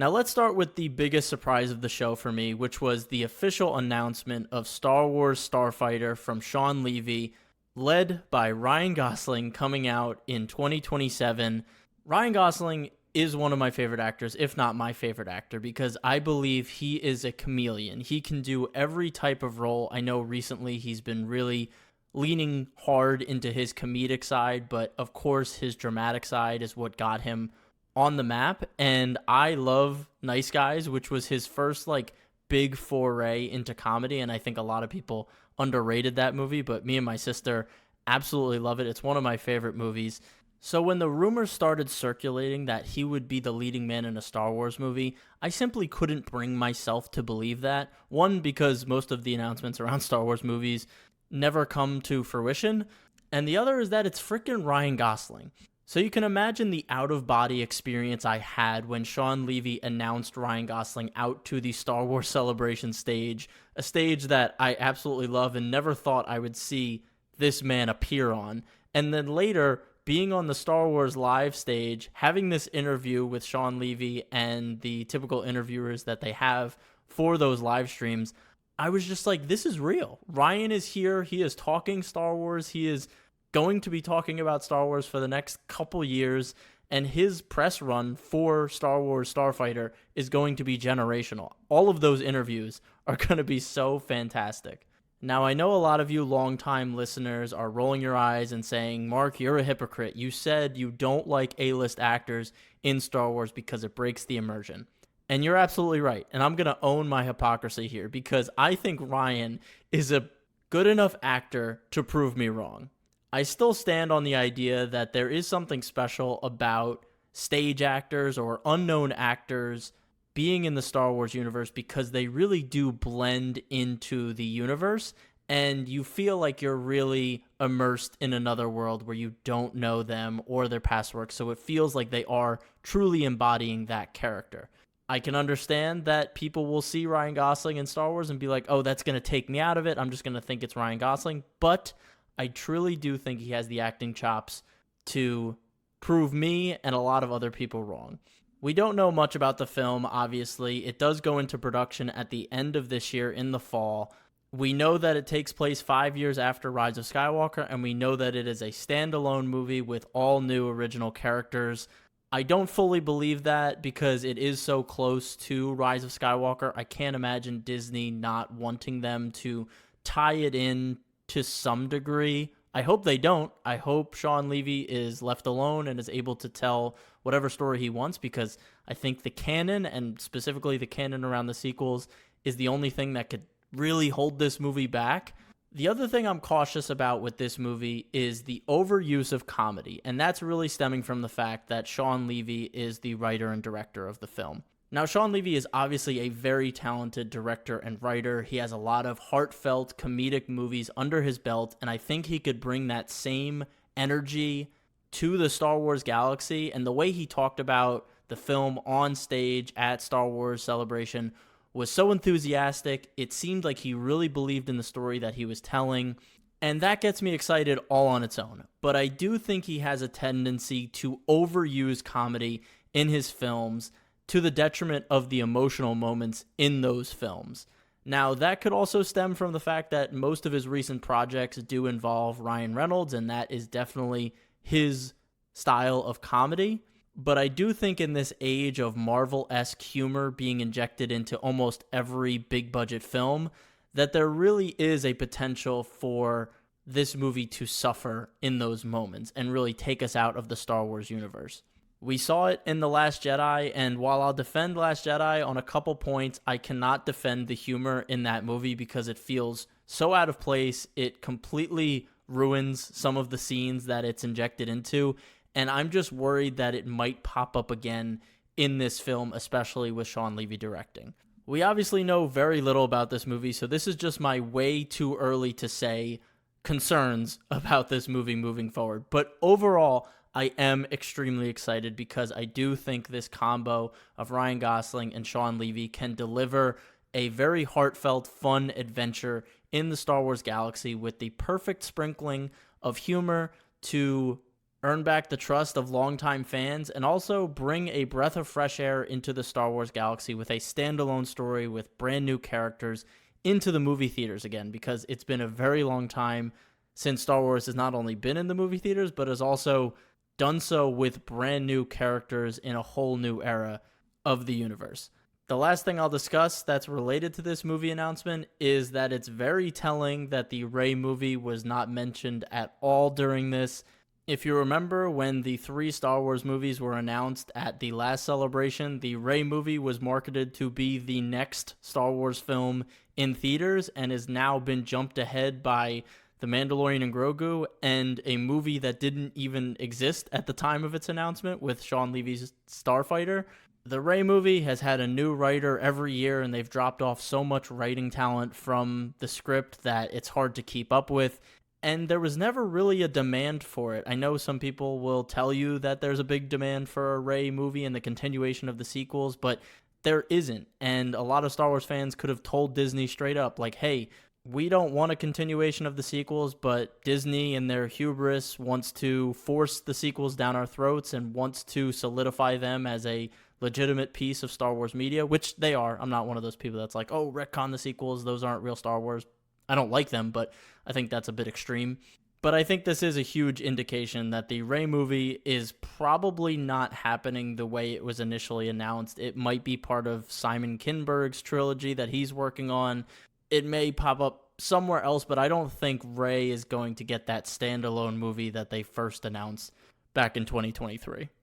Now let's start with the biggest surprise of the show for me, which was the official announcement of Star Wars Starfighter from Shawn Levy, led by Ryan Gosling, coming out in 2027. Ryan Gosling is one of my favorite actors, if not my favorite actor, because I believe he is a chameleon. He can do every type of role. I know recently he's been really leaning hard into his comedic side, but of course his dramatic side is what got him on the map. And I love Nice Guys, which was his first like big foray into comedy, and I think a lot of people underrated that movie, but me and my sister absolutely love it. It's one of my favorite movies. So when the rumors started circulating that he would be the leading man in a Star Wars movie, I simply couldn't bring myself to believe that. One, because most of the announcements around Star Wars movies never come to fruition, and the other is that it's freaking Ryan Gosling. So you can imagine the out-of-body experience I had when Shawn Levy announced Ryan Gosling out to the Star Wars Celebration stage, a stage that I absolutely love and never thought I would see this man appear on. And then later, being on the Star Wars live stage, having this interview with Shawn Levy and the typical interviewers that they have for those live streams, I was just like, this is real. Ryan is here. He is talking Star Wars. He is going to be talking about Star Wars for the next couple years, and his press run for Star Wars Starfighter is going to be generational. All of those interviews are going to be so fantastic. Now, I know a lot of you longtime listeners are rolling your eyes and saying, Mark, you're a hypocrite. You said you don't like A-list actors in Star Wars because it breaks the immersion. And you're absolutely right. And I'm going to own my hypocrisy here because I think Ryan is a good enough actor to prove me wrong. I still stand on the idea that there is something special about stage actors or unknown actors being in the Star Wars universe because they really do blend into the universe, and you feel like you're really immersed in another world where you don't know them or their past work, so it feels like they are truly embodying that character. I can understand that people will see Ryan Gosling in Star Wars and be like, oh, that's going to take me out of it. I'm just going to think it's Ryan Gosling, but I truly do think he has the acting chops to prove me and a lot of other people wrong. We don't know much about the film, obviously. It does go into production at the end of this year in the fall. We know that it takes place 5 years after Rise of Skywalker, and we know that it is a standalone movie with all new original characters. I don't fully believe that because it is so close to Rise of Skywalker. I can't imagine Disney not wanting them to tie it in to some degree. I hope they don't. I hope Shawn Levy is left alone and is able to tell whatever story he wants, because I think the canon, and specifically the canon around the sequels, is the only thing that could really hold this movie back. The other thing I'm cautious about with this movie is the overuse of comedy, and that's really stemming from the fact that Shawn Levy is the writer and director of the film. Now, Shawn Levy is obviously a very talented director and writer. He has a lot of heartfelt comedic movies under his belt, and I think he could bring that same energy to the Star Wars galaxy. And the way he talked about the film on stage at Star Wars Celebration was so enthusiastic. It seemed like he really believed in the story that he was telling, and that gets me excited all on its own. But I do think he has a tendency to overuse comedy in his films, to the detriment of the emotional moments in those films. Now, that could also stem from the fact that most of his recent projects do involve Ryan Reynolds, and that is definitely his style of comedy. But I do think in this age of Marvel-esque humor being injected into almost every big-budget film, that there really is a potential for this movie to suffer in those moments and really take us out of the Star Wars universe. We saw it in The Last Jedi, and while I'll defend Last Jedi on a couple points, I cannot defend the humor in that movie because it feels so out of place. It completely ruins some of the scenes that it's injected into, and I'm just worried that it might pop up again in this film, especially with Shawn Levy directing. We obviously know very little about this movie, so this is just my way too early to say concerns about this movie moving forward. But overall, I am extremely excited because I do think this combo of Ryan Gosling and Shawn Levy can deliver a very heartfelt, fun adventure in the Star Wars galaxy with the perfect sprinkling of humor to earn back the trust of longtime fans, and also bring a breath of fresh air into the Star Wars galaxy with a standalone story with brand new characters into the movie theaters again, because it's been a very long time since Star Wars has not only been in the movie theaters, but has also done so with brand new characters in a whole new era of the universe. The last thing I'll discuss that's related to this movie announcement is that it's very telling that the Rey movie was not mentioned at all during this. If you remember when the 3 Star Wars movies were announced at the last celebration, the Rey movie was marketed to be the next Star Wars film in theaters and has now been jumped ahead by The Mandalorian and Grogu, and a movie that didn't even exist at the time of its announcement with Shawn Levy's Starfighter. The Rey movie has had a new writer every year, and they've dropped off so much writing talent from the script that it's hard to keep up with. And there was never really a demand for it. I know some people will tell you that there's a big demand for a Rey movie and the continuation of the sequels, but there isn't. And a lot of Star Wars fans could have told Disney straight up, like, hey, we don't want a continuation of the sequels, but Disney in their hubris wants to force the sequels down our throats and wants to solidify them as a legitimate piece of Star Wars media, which they are. I'm not one of those people that's like, oh, retcon the sequels, those aren't real Star Wars. I don't like them, but I think that's a bit extreme. But I think this is a huge indication that the Rey movie is probably not happening the way it was initially announced. It might be part of Simon Kinberg's trilogy that he's working on. It may pop up somewhere else, but I don't think Rey is going to get that standalone movie that they first announced back in 2023.